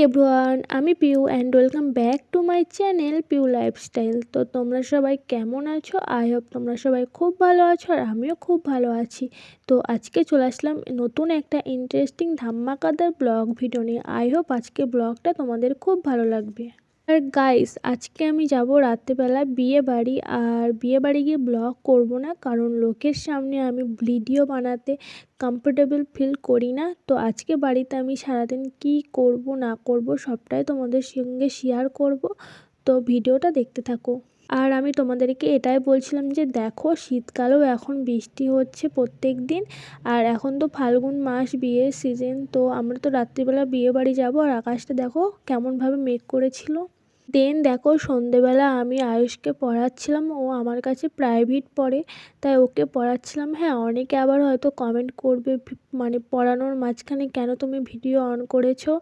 Everyone, আমি Piu and welcome back to my channel Piu lifestyle. তো তোমরা সবাই কেমন আছো? আই হোপ তোমরা সবাই খুব ভালো আছো আর আমিও খুব ভালো আছি। তো আজকে চলে আসলাম নতুন একটা ইন্টারেস্টিং ধামাকাদার ব্লগ ভিডিও নিয়ে। আই হোপ আজকে ব্লগটা তোমাদের খুব ভালো লাগবে। আর গাইস, আজকে আমি যাব রাত্রেবেলা বিয়ে বাড়ি। আর বিয়ে বাড়ি গিয়ে ব্লগ করব না, কারণ লোকের সামনে আমি ভিডিও বানাতে কমফোর্টেবল ফিল করি না। তো আজকে বাড়িতে আমি সারাদিন কি করব না করব সবটাই তোমাদের সঙ্গে শেয়ার করব। তো ভিডিওটা দেখতে থাকো। আর আমি তোমাদেরকে এটাই বলছিলাম যে দেখো, শীতকালেও এখন বৃষ্টি হচ্ছে প্রত্যেক দিন। আর এখন তো ফাল্গুন মাস, বিয়ের সিজন। তো আমরা তো রাত্রিবেলা বিয়ে বাড়ি যাবো। আর আকাশটা দেখো কেমনভাবে মেঘ করেছিল। দেন দেখো, সন্ধেবেলা আমি আয়ুষকে পড়াচ্ছিলাম। ও আমার কাছে প্রাইভেট পড়ে, তাই ওকে পড়াচ্ছিলাম। হ্যাঁ, অনেকে আবার হয়তো কমেন্ট করবে মানে পড়ানোর মাঝখানে কেন তুমি ভিডিও অন করেছো।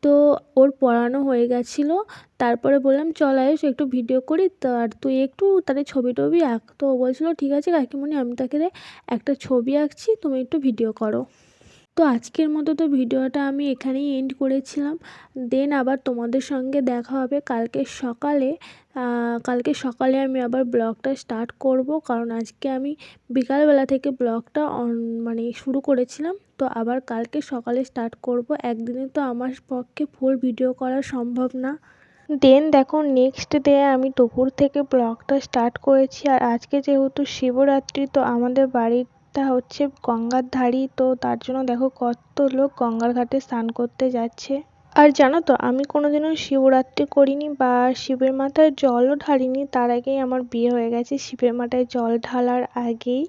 তো ওর পড়ানো হয়ে গেছিলো। তারপরে বললাম চল আয়ুষ একটু ভিডিও করি, আর তুই একটু তাহলে ছবি টবি আঁক। তো ও বলছিলো ঠিক আছে কাকিমণি, আমি তাকে একটা ছবি আঁকছি, তুমি একটু ভিডিও করো। তো আজকের মতো তো ভিডিওটা আমি এখানেই এন্ড করেছিলাম। দেন আবার তোমাদের সঙ্গে দেখা হবে কালকে সকালে। আমি আবার ব্লগটা স্টার্ট করব, কারণ আজকে আমি বিকালবেলা থেকে ব্লগটা মানে শুরু করেছিলাম। তো আবার কালকে সকালে স্টার্ট করব। একদিনে তো আমার পক্ষে ফুল ভিডিও করা সম্ভব না। দেন দেখো, নেক্সট ডে আমি দুপুর থেকে ব্লগটা স্টার্ট করেছি। আর আজকে যেহেতু শিবরাত্রি, তো আমাদের বাড়িটা হচ্ছে গঙ্গার ধারেই। তো তার জন্য দেখো কত লোক গঙ্গার ঘাটে স্নান করতে যাচ্ছে। আর জানো তো, আমি কোনোদিনও শিবরাত্রি করিনি বা শিবের মাথায় জলও ঢালিনি। তার আগেই আমার বিয়ে হয়ে গেছে, শিবের মাথায় জল ঢালার আগেই।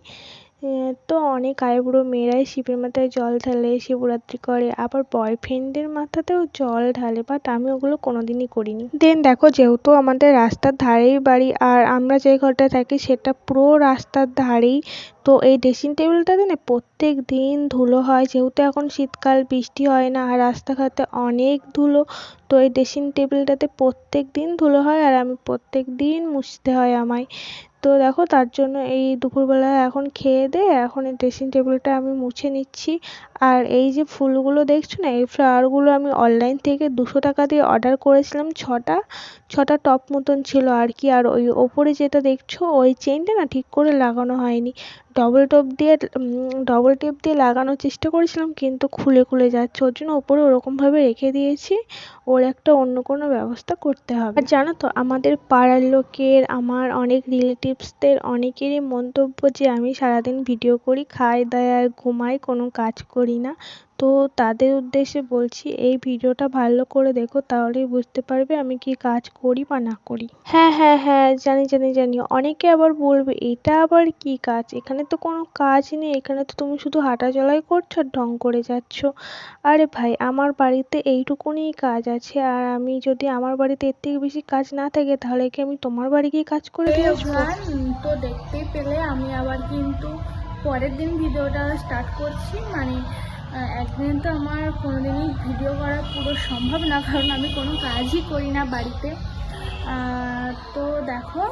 তো অনেক আইবুড়ো মেয়েরাই শিবের মাথায় জল ঢালে, শিবরাত্রি করে, আবার বয়ফ্রেন্ডের মাথাতেও জল ঢালে, বাট আমি ওগুলো কোনোদিনই করিনি। দেন দেখো, যেহেতু আমাদের রাস্তার ধারেই বাড়ি আর আমরা যে ঘরটায় থাকি সেটা পুরো রাস্তার ধারেই। তো এই ড্রেসিং টেবিলটাতে না প্রত্যেক দিন ধুলো হয়, যেহেতু এখন শীতকাল, বৃষ্টি হয় না আর রাস্তাঘাটে অনেক ধুলো। তো এই ড্রেসিং টেবিলটাতে প্রত্যেক দিন ধুলো হয় আর আমি প্রত্যেক দিন মুছতে হয় আমায়। তো দেখো, তার জন্য এই দুপুরবেলা এখন খেয়ে দিয়ে এখন এই ড্রেসিং টেবিলটা আমি মুছে নিচ্ছি। আর এই যে ফুলগুলো দেখছো না, এই ফ্লাওয়ারগুলো আমি অনলাইন থেকে 200 টাকা দিয়ে অর্ডার করেছিলাম। ছটা টপ মতন ছিল আর কি। আর ওই ওপরে যেটা দেখছো ওই চেইনটা না ঠিক করে লাগানো হয়নি। ডবল টেপ দিয়ে লাগানোর চেষ্টা করেছিলাম, কিন্তু খুলে খুলে যাচ্ছে। ওর জন্য ওপরে ওরকমভাবে রেখে দিয়েছি। ওর একটা অন্য কোনো ব্যবস্থা করতে হবে। আর জানো তো, আমাদের পাড়ার লোকের, আমার অনেক রিলেটিভসদের অনেকেরই মন্তব্য যে আমি সারাদিন ভিডিও করি, খাই দাই আর ঘুমাই, কোনো কাজ করি না। তো তাদের উদ্দেশ্যে বলছি, এই ভিডিওটা ভালো করে দেখো, তাহলেই বুঝতে পারবে আমি কি কাজ করি বা না করি। হ্যাঁ হ্যাঁ হ্যাঁ, জানি জানি জানি, অনেকে আবার বলবে এটা আবার কি কাজ, এখানে তো কোনো কাজ নেই, এখানে তো তুমি শুধু হাঁটাচলাই করছো আর ঢং করে যাচ্ছ। আরে ভাই, আমার বাড়িতে এইটুকুনি কাজ আছে, আর আমি যদি আমার বাড়িতে এর থেকে বেশি কাজ না থাকে তাহলে কি আমি তোমার বাড়ি গিয়ে কাজ করে দিয়ে আসবো? তো দেখতেই পেলে আমি আবার কিন্তু পরের দিন ভিডিওটা স্টার্ট করছি। মানে একদিন তো আমার কোনোদিনই ভিডিও করা পুরো সম্ভব না, কারণ আমি কোনো কাজই করি না বাড়িতে। তো দেখো,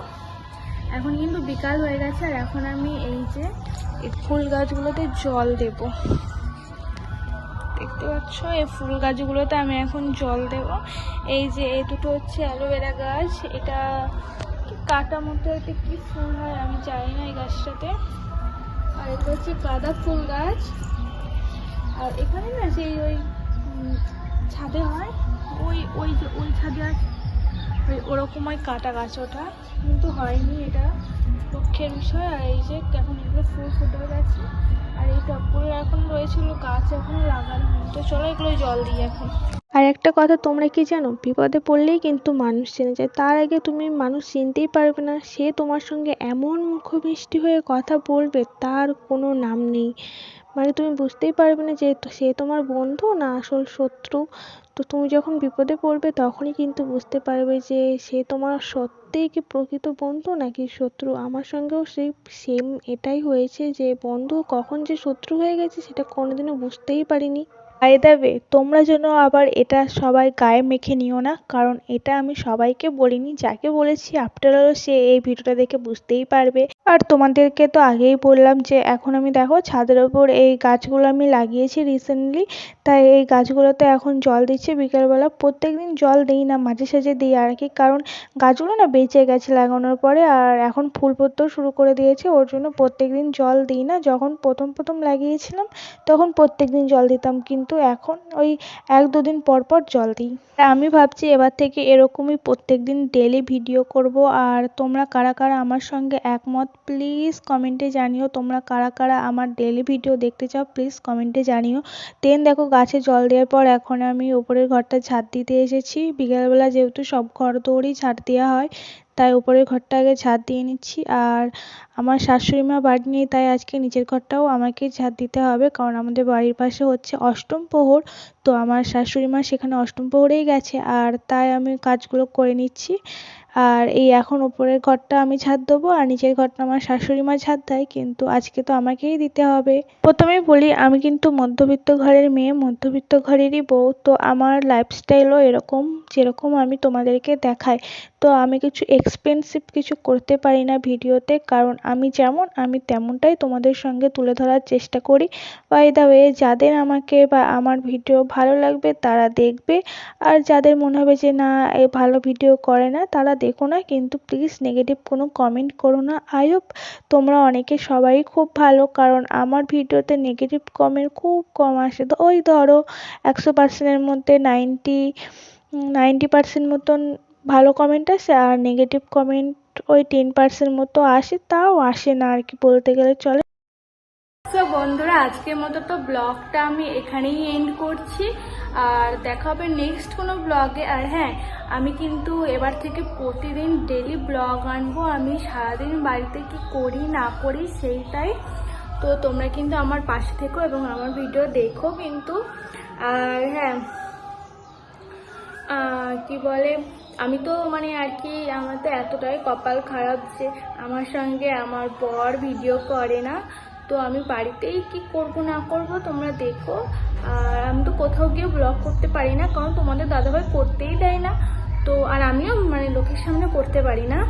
এখন কিন্তু বিকাল হয়ে গেছে আর এখন আমি এই যে এই ফুল গাছগুলোতে জল দেব। দেখতে পাচ্ছ, এই ফুল গাছগুলোতে আমি এখন জল দেব। এই যে এই দুটো হচ্ছে অ্যালোভেরা গাছ, এটা কাটা মতো এতে কি ফুল হয় আমি জানি না এই গাছটাতে। আর এটা হচ্ছে গাঁদা ফুল গাছ। আর এখানে না সেই ওই ছাদে হয়, ওই যে ওই ছাদে আছে ওরকম ওই কাটা গাছ, ওটা কিন্তু হয়নি, এটা দুঃখের বিষয়। আর এই যে এখন এগুলো ফুল ফুটে গেছে আর এই টবগুলো এখন রয়েছিল, গাছ এখনো লাগানো হয়নি। তো চলো এগুলো জল দিই এখন। আর একটা কথা তোমরা কি জানো, বিপদে পড়লেই কিন্তু মানুষ চেনা যায়, তার আগে তুমি মানুষ চিনতেই পারবে না। সে তোমার সঙ্গে এমন মুখমিষ্টি হয়ে কথা বলবে, তার কোনো নাম নেই। মানে তুমি বুঝতেই পারবে না যে সে তোমার বন্ধু না আসল শত্রু। তো তুমি যখন বিপদে পড়বে তখনই কিন্তু বুঝতে পারবে যে সে তোমার সত্যিই কি প্রকৃত বন্ধু নাকি শত্রু। আমার সঙ্গেও সেই সেম এটাই হয়েছে, যে বন্ধু কখন যে শত্রু হয়ে গেছে সেটা কোনোদিনও বুঝতেই পারিনি। বাই দ্য ওয়ে, তোমরা যেন আবার এটা সবাই গায়ে মেখে নিও না, কারণ এটা আমি সবাইকে বলিনি, যাকে বলেছি আফটার অল সে এই ভিডিওটা দেখে বুঝতেই পারবে। আর তোমাদেরকে তো আগেই বললাম যে এখন আমি দেখো ছাদের ওপর এই গাছগুলো আমি লাগিয়েছি রিসেন্টলি, তাই এই গাছগুলোতে এখন জল দিচ্ছি বিকেলবেলা। প্রত্যেকদিন জল দিই না, মাঝে সাঝে দিই আর কি, কারণ গাছগুলো না বেঁচে গেছে লাগানোর পরে, আর এখন ফুল ফুটতেও শুরু করে দিয়েছে, ওর জন্য প্রত্যেকদিন জল দিই না। যখন প্রথম প্রথম লাগিয়েছিলাম তখন প্রত্যেকদিন জল দিতাম, কিন্তু এখন ওই 1-2 দিন পর পর জল দিই। আমি ভাবছি এবার থেকে এরকমই প্রত্যেকদিন ডেলি ভিডিও করব। আর তোমরা কারা কারা আমার সঙ্গে একমত প্লিজ কমেন্টে জানিও। তোমরা কারা কারা আমার ডেলি ভিডিও দেখতে চাও প্লিজ কমেন্টে জানিও। দেন দেখো গাছে জল দেওয়ার পর এখন আমি উপরের ঘরটা ঝাঁট দিতে এসেছি। বিকেলবেলা যেহেতু সব ঘর দৌড়েই ঝাঁট দেওয়া হয়, তাই উপরের ঘরটা আগে ঝাঁট দিয়ে নিচ্ছি। আর আমার শাশুড়ি মা বাড়ি নেই, তাই আজকে নিচের ঘরটাও আমাকেই ঝাঁট দিতে হবে, কারণ আমাদের বাড়ির পাশে হচ্ছে অষ্টম প্রহর। তো আমার শাশুড়ি মা সেখানে অষ্টম প্রহরেই গেছে, আর তাই আমি কাজগুলো করে নিচ্ছি। আর এই এখন উপরের ঘরটা আমি ঝাঁট দেবো, আর নিচের ঘরটা আমার শাশুড়ি মা ঝাঁট দেয়, কিন্তু আজকে তো আমাকেই দিতে হবে। প্রথমেই বলি আমি কিন্তু মধ্যবিত্ত ঘরের মেয়ে, মধ্যবিত্ত ঘরেরই বউ। তো আমার লাইফস্টাইলও এরকম, যেরকম আমি তোমাদেরকে দেখাই। তো আমি কিছু এক্সপেন্সিভ কিছু করতে পারি না ভিডিওতে, কারণ আমি যেমন আমি তেমনটাই তোমাদের সঙ্গে তুলে ধরার চেষ্টা করি। বাই দ্য ওয়ে, যাদের আমাকে বা আমার ভিডিও ভালো লাগবে তারা দেখবে, আর যাদের মনে হবে যে না এ ভালো ভিডিও করে না তারা দেখো না, কিন্তু প্লিজ নেগেটিভ কোনো কমেন্ট করো না। আই হোপ তোমরা অনেকে সবাই খুব ভালো, কারণ আমার ভিডিওতে নেগেটিভ কমেন্ট খুব কম আসে। তো ওই ধরো 100%-এর মধ্যে 90% মতন ভালো কমেন্ট আসে, আর নেগেটিভ কমেন্ট ওই 10% মতো আসে, তাও আসে না আর কি বলতে গেলে চলে। তো বন্ধুরা, আজকের মতো তো ব্লগটা আমি এখানেই এন্ড করছি, আর দেখা হবে নেক্সট কোনো ব্লগে। আর হ্যাঁ, আমি কিন্তু এবার থেকে প্রতিদিন ডেলি ব্লগ আনবো। আমি সারাদিন বাড়িতে কি করি না করি সেইটাই। তো তোমরা কিন্তু আমার পাশে থেকো এবং আমার ভিডিও দেখো কিন্তু। আর হ্যাঁ, কি বলে, আমি তো মানে আর কি আমার তো এতটাই কপাল খারাপ যে আমার সঙ্গে আমার বর ভিডিও করে না। তো আমি বাড়িতেই কি করব না করব তোমরা দেখো। আর আমি তো কোথাও গিয়ে ব্লগ করতে পারি না, কারণ তোমাদের দাদাভাই করতেই দেয় না। তো আর আমিও মানে লোকের সামনে করতে পারি না।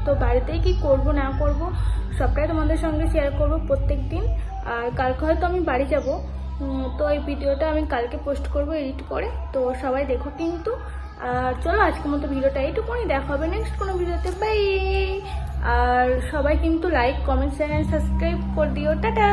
তো বাড়িতেই কি করব না করব সবটাই তোমাদের সঙ্গে শেয়ার করব প্রত্যেক দিন। আর কালকে হয়তো আমি বাড়ি যাব, তো এই ভিডিওটা আমি কালকে পোস্ট করব এডিট করে। তো সবাই দেখো কিন্তু। আর চলো আজকের মতো ভিডিওটা এইটুকুনি, দেখা হবে নেক্সট কোনো ভিডিওতে। বাই। আর সবাই কিন্তু লাইক কমেন্ট চ্যানেল সাবস্ক্রাইব করে দিও। টাটা।